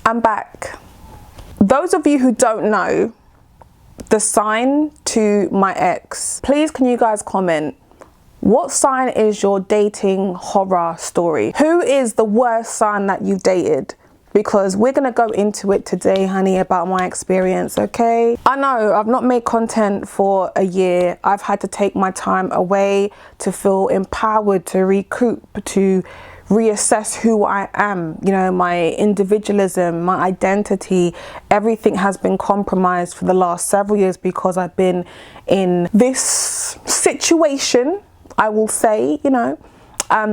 I'm back. Those of you who don't know the sign to my ex, please can you guys comment, what sign is your dating horror story? Who is the worst sign that you've dated? Because we're gonna go into it today, honey, about my experience, okay? I know I've not made content for a year. I've had to take my time away to feel empowered, to recoup, to reassess who I am. You know, my individualism, my identity, everything has been compromised for the last several years because I've been in this situation, I will say, you know,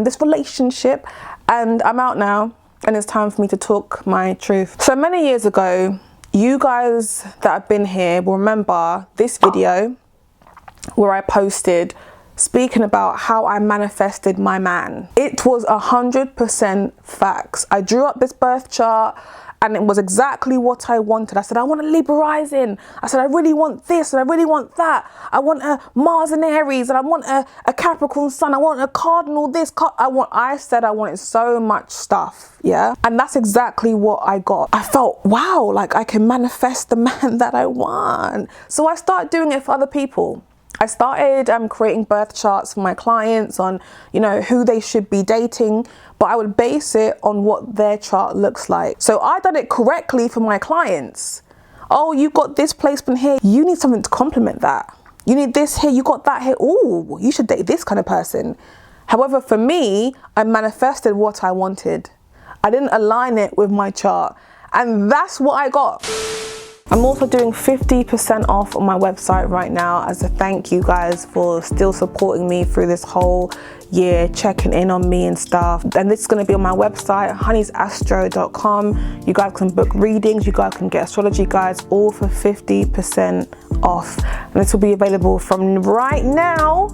this relationship, and I'm out now and it's time for me to talk my truth. So many years ago, you guys that have been here will remember this video where I posted speaking about how I manifested my man. It was 100% facts. I drew up this birth chart and it was exactly what I wanted. I said, I want a Libra rising. I said, I really want this and I really want that. I want a Mars and Aries and I want a Capricorn sun. I want a cardinal this. I said I wanted so much stuff, yeah? And that's exactly what I got. I felt, wow, like I can manifest the man that I want. So I started doing it for other people. I started creating birth charts for my clients on, you know, who they should be dating, but I would base it on what their chart looks like. So I done it correctly for my clients. Oh, you got this placement here. You need something to complement that. You need this here. You got that here. Oh, you should date this kind of person. However, for me, I manifested what I wanted. I didn't align it with my chart. And that's what I got. I'm also doing 50% off on my website right now as a thank you guys for still supporting me through this whole year, checking in on me and stuff. And this is going to be on my website, honeysastro.com. You guys can book readings, you guys can get astrology guides, all for 50% off. And this will be available from right now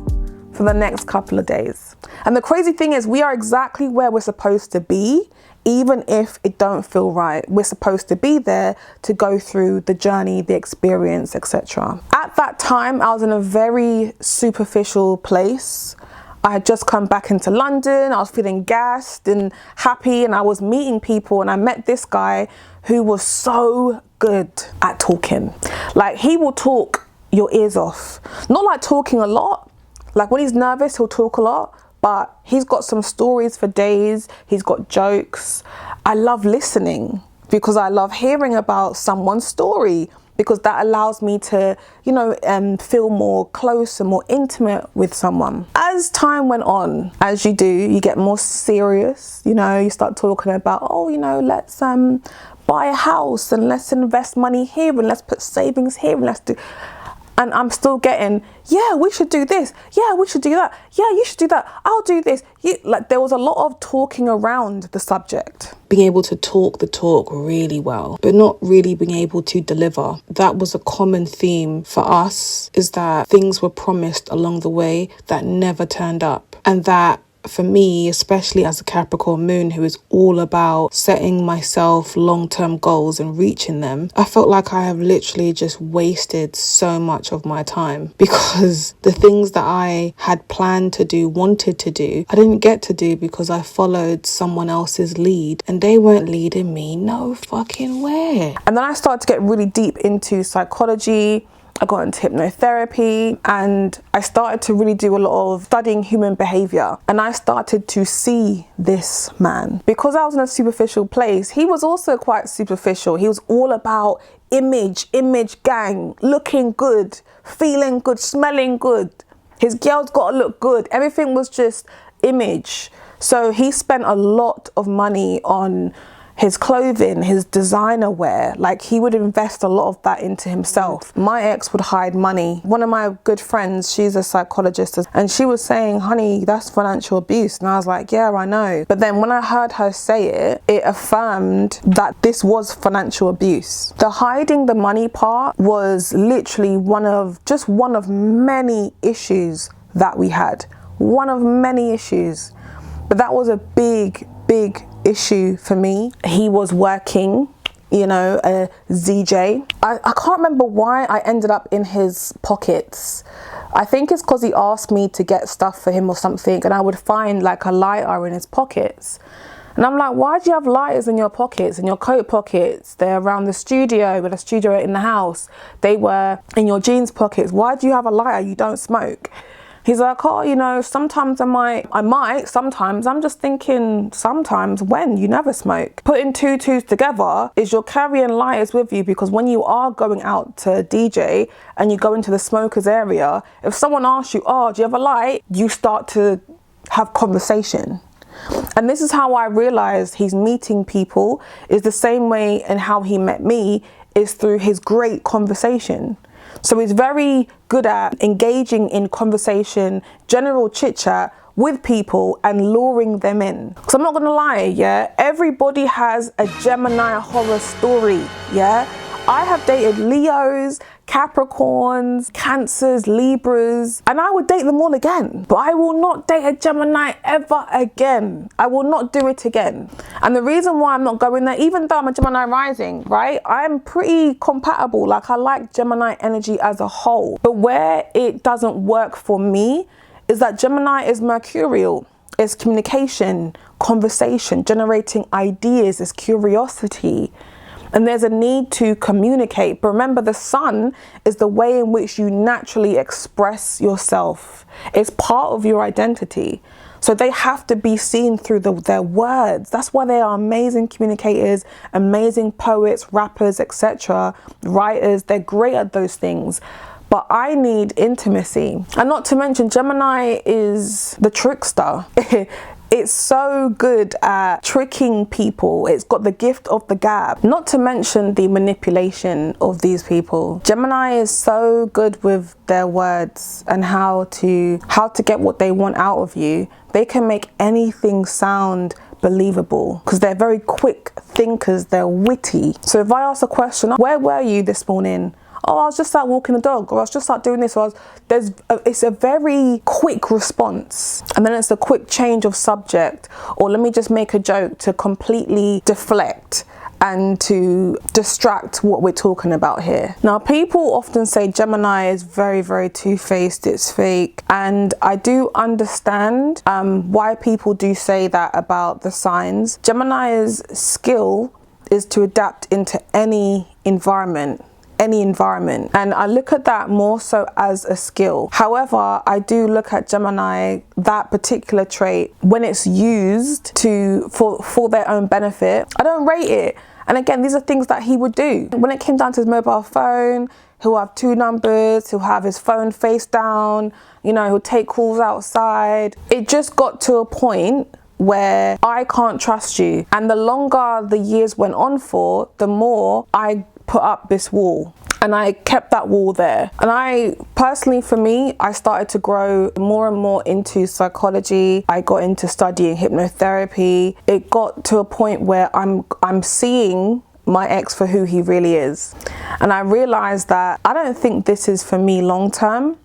for the next couple of days. And the crazy thing is, we are exactly where we're supposed to be. Even if it don't feel right, we're supposed to be there to go through the journey, the experience, etc. At that time, I was in a very superficial place. I had just come back into London. I was feeling gassed and happy, and I was meeting people, and I met this guy who was so good at talking. Like, he will talk your ears off. Not like talking a lot. Like, when he's nervous, he'll talk a lot. But he's got some stories for days. He's got jokes. I love listening because I love hearing about someone's story, because that allows me to, you know, feel more close and more intimate with someone. As time went on, as you do, you get more serious. You know, you start talking about, oh, you know, let's buy a house and let's invest money here and let's put savings here and let's do. And I'm still getting, yeah, we should do this. Yeah, we should do that. Yeah, you should do that. I'll do this. Like, there was a lot of talking around the subject. Being able to talk the talk really well, but not really being able to deliver. That was a common theme for us, is that things were promised along the way that never turned up. And that, for me, especially as a Capricorn moon who is all about setting myself long-term goals and reaching them, I felt like I have literally just wasted so much of my time, because the things that I had planned to do, wanted to do, I didn't get to do because I followed someone else's lead, and they weren't leading me no fucking where. And then I started to get really deep into psychology. I got into hypnotherapy, and I started to really do a lot of studying human behavior. And I started to see this man. Because I was in a superficial place, he was also quite superficial. He was all about image gang, looking good, feeling good, smelling good. His girl's got to look good. Everything was just image. So he spent a lot of money on his clothing, his designer wear. Like, he would invest a lot of that into himself. My ex would hide money. One of my good friends, she's a psychologist, and she was saying, honey, that's financial abuse. And I was like, yeah, I know. But then when I heard her say it, it affirmed that this was financial abuse. The hiding the money part was literally one of many issues that we had. One of many issues. But that was a big issue for me. He was working, you know, a ZJ. I can't remember why I ended up in his pockets. I think it's because he asked me to get stuff for him or something, and I would find like a lighter in his pockets. And I'm like, why do you have lighters in your pockets, in your coat pockets? They're around the studio, with a studio in the house. They were in your jeans pockets. Why do you have a lighter? You don't smoke. He's like, oh, you know, sometimes I might, sometimes. I'm just thinking, sometimes when? You never smoke. Putting two twos together is you're carrying lighters with you, because when you are going out to DJ and you go into the smokers area, if someone asks you, oh, do you have a light? You start to have conversation. And this is how I realized he's meeting people, is the same way, and how he met me is through his great conversation. So he's very good at engaging in conversation, general chit chat with people and luring them in. So I'm not gonna lie, yeah, everybody has a Gemini horror story, yeah. I have dated Leos, Capricorns, Cancers, Libras, and I would date them all again. But I will not date a Gemini ever again. I will not do it again. And the reason why I'm not going there, even though I'm a Gemini rising, right? I'm pretty compatible. Like, I like Gemini energy as a whole. But where it doesn't work for me is that Gemini is mercurial. It's communication, conversation, generating ideas, it's curiosity. And there's a need to communicate. But remember, the sun is the way in which you naturally express yourself. It's part of your identity. So they have to be seen through their words. That's why they are amazing communicators, amazing poets, rappers, etc., writers. They're great at those things. But I need intimacy. And not to mention, Gemini is the trickster. It's so good at tricking people. It's got the gift of the gab. Not to mention the manipulation of these people. Gemini is so good with their words and how to get what they want out of you. They can make anything sound believable because they're very quick thinkers. They're witty. So if I ask a question, where were you this morning? Oh, I was just out walking the dog, or I was just out doing this, or it's a very quick response. And then it's a quick change of subject, or let me just make a joke to completely deflect and to distract what we're talking about here. Now, people often say Gemini is very, very two-faced, it's fake. And I do understand why people do say that about the signs. Gemini's skill is to adapt into any environment. And I look at that more so as a skill. However, I do look at Gemini, that particular trait, when it's used for their own benefit, I don't rate it. And again, these are things that he would do. When it came down to his mobile phone, he'll have 2 numbers, he'll have his phone face down, you know, he'll take calls outside. It just got to a point where I can't trust you. And the longer the years went on for, the more I put up this wall, and I kept that wall there. And I personally, for me, I started to grow more and more into psychology. I got into studying hypnotherapy. It got to a point where I'm seeing my ex for who he really is. And I realized that I don't think this is for me long term.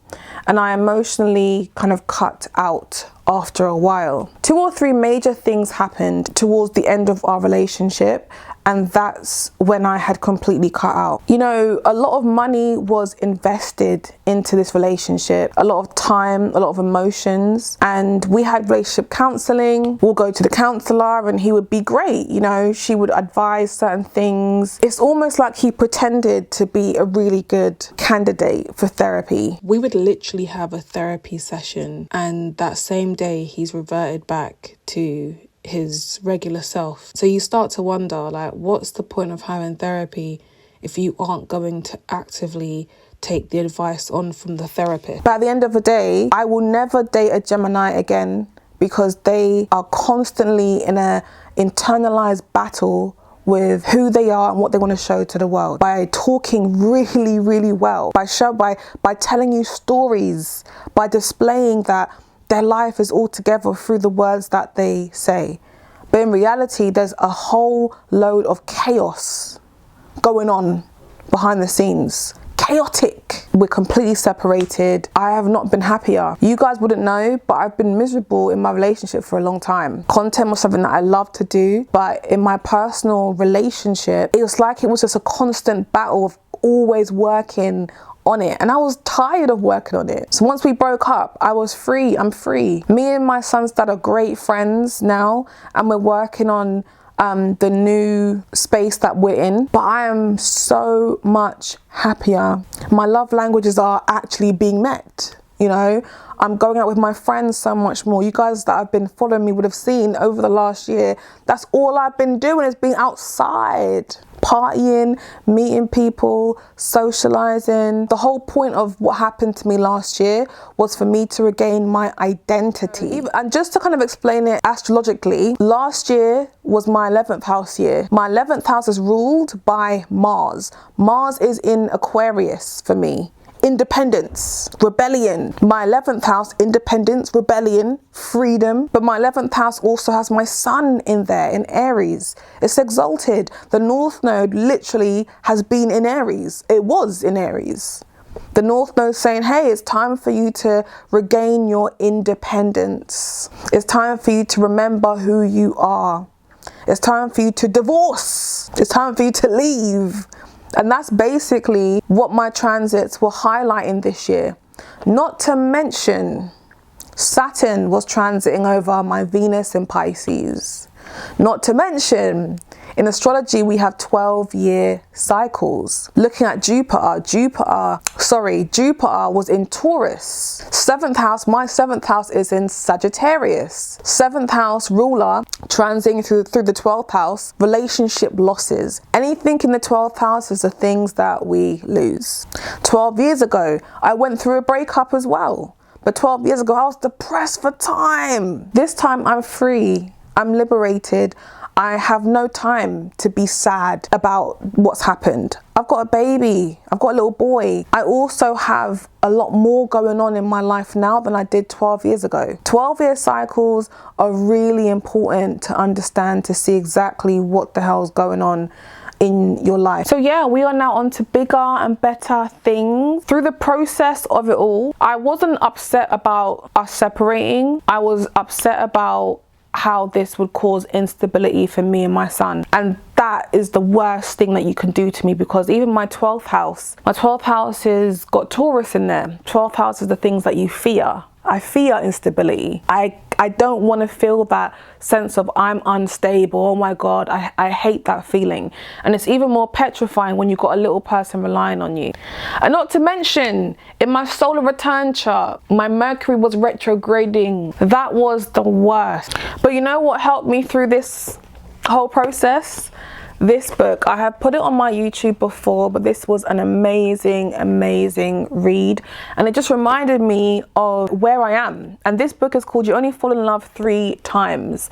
And I emotionally kind of cut out after a while. 2 or 3 major things happened towards the end of our relationship, and that's when I had completely cut out. You know, a lot of money was invested into this relationship, a lot of time, a lot of emotions, and we had relationship counseling. We'll go to the counselor and he would be great. You know, she would advise certain things. It's almost like he pretended to be a really good candidate for therapy. We would literally have a therapy session, and that same day he's reverted back to his regular self. So you start to wonder, like, what's the point of having therapy if you aren't going to actively take the advice on from the therapist? But at the end of the day, I will never date a Gemini again, because they are constantly in a internalized battle with who they are and what they want to show to the world, by talking really, really well, by telling you stories, by displaying that their life is all together through the words that they say. But in reality, there's a whole load of chaos going on behind the scenes. Chaotic. We're completely separated. I have not been happier. You guys wouldn't know, but I've been miserable in my relationship for a long time. Content was something that I love to do, but in my personal relationship, it was like it was just a constant battle of always working on it, and I was tired of working on it. So once we broke up, I was free. I'm free. Me and my son's dad are great friends now, and we're working on the new space that we're in. But I am so much happier. My love languages are actually being met. You know, I'm going out with my friends so much more. You guys that have been following me would have seen over the last year, that's all I've been doing is being outside, partying, meeting people, socializing. The whole point of what happened to me last year was for me to regain my identity. And just to kind of explain it astrologically, last year was my 11th house year. My 11th house is ruled by Mars. Mars is in Aquarius for me. Independence, rebellion. My 11th house, independence, rebellion, freedom. But my 11th house also has my sun in there, in Aries. It's exalted. The North Node literally has been in Aries. It was in Aries. The North Node saying, hey, it's time for you to regain your independence. It's time for you to remember who you are. It's time for you to divorce. It's time for you to leave. And that's basically what my transits were highlighting this year. Not to mention, Saturn was transiting over my Venus in Pisces. Not to mention, in astrology, we have 12-year cycles. Looking at Jupiter was in Taurus. 7th house, my 7th house is in Sagittarius. 7th house ruler transiting through the 12th house, relationship losses. Anything in the 12th house is the things that we lose. 12 years ago, I went through a breakup as well. But 12 years ago, I was depressed for time. This time I'm free, I'm liberated. I have no time to be sad about what's happened. I've got a baby, I've got a little boy. I also have a lot more going on in my life now than I did 12 years ago. 12-year cycles are really important to understand, to see exactly what the hell's going on in your life. So yeah, we are now on to bigger and better things. Through the process of it all, I wasn't upset about us separating. I was upset about how this would cause instability for me and my son, and that is the worst thing that you can do to me, because even my 12th house has got Taurus in there. 12th house is the things that you fear. I fear instability. I don't want to feel that sense of I'm unstable. Oh my God, I hate that feeling. And it's even more petrifying when you've got a little person relying on you. And not to mention, in my solar return chart, my Mercury was retrograding. That was the worst. But you know what helped me through this whole process? This book. I have put it on my YouTube before, but this was an amazing read, and it just reminded me of where I am. And this book is called You Only Fall in Love 3 Times.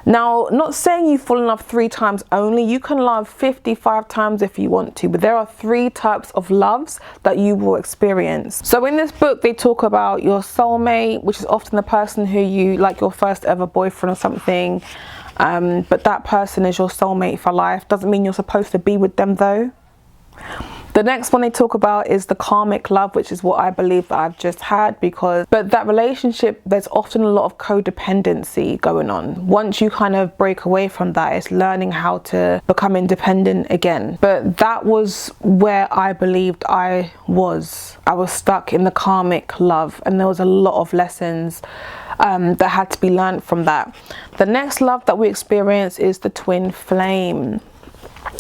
Now, not saying you fall in love 3 times only, you can love 55 times if you want to, but there are 3 types of loves that you will experience. So in this book, they talk about your soulmate, which is often the person who you, like your first ever boyfriend or something. But that person is your soulmate for life. Doesn't mean you're supposed to be with them though. The next one they talk about is the karmic love, which is what I believe that I've just had, but that relationship, there's often a lot of codependency going on. Once you kind of break away from that, it's learning how to become independent again. But that was where I believed I was stuck in the karmic love, and there was a lot of lessons that had to be learned from that. The next love that we experience is the twin flame.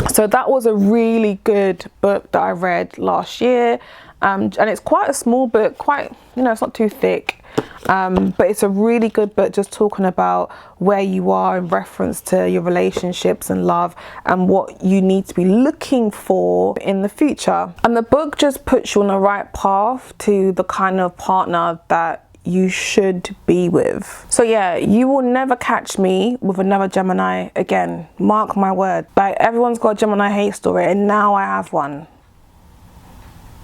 So that was a really good book that I read last year, and it's quite a small book, quite, you know, it's not too thick, but it's a really good book, just talking about where you are in reference to your relationships and love, and what you need to be looking for in the future. And the book just puts you on the right path to the kind of partner that you should be with. So yeah, you will never catch me with another Gemini again. Mark my word. Like, everyone's got a Gemini hate story, and now I have one.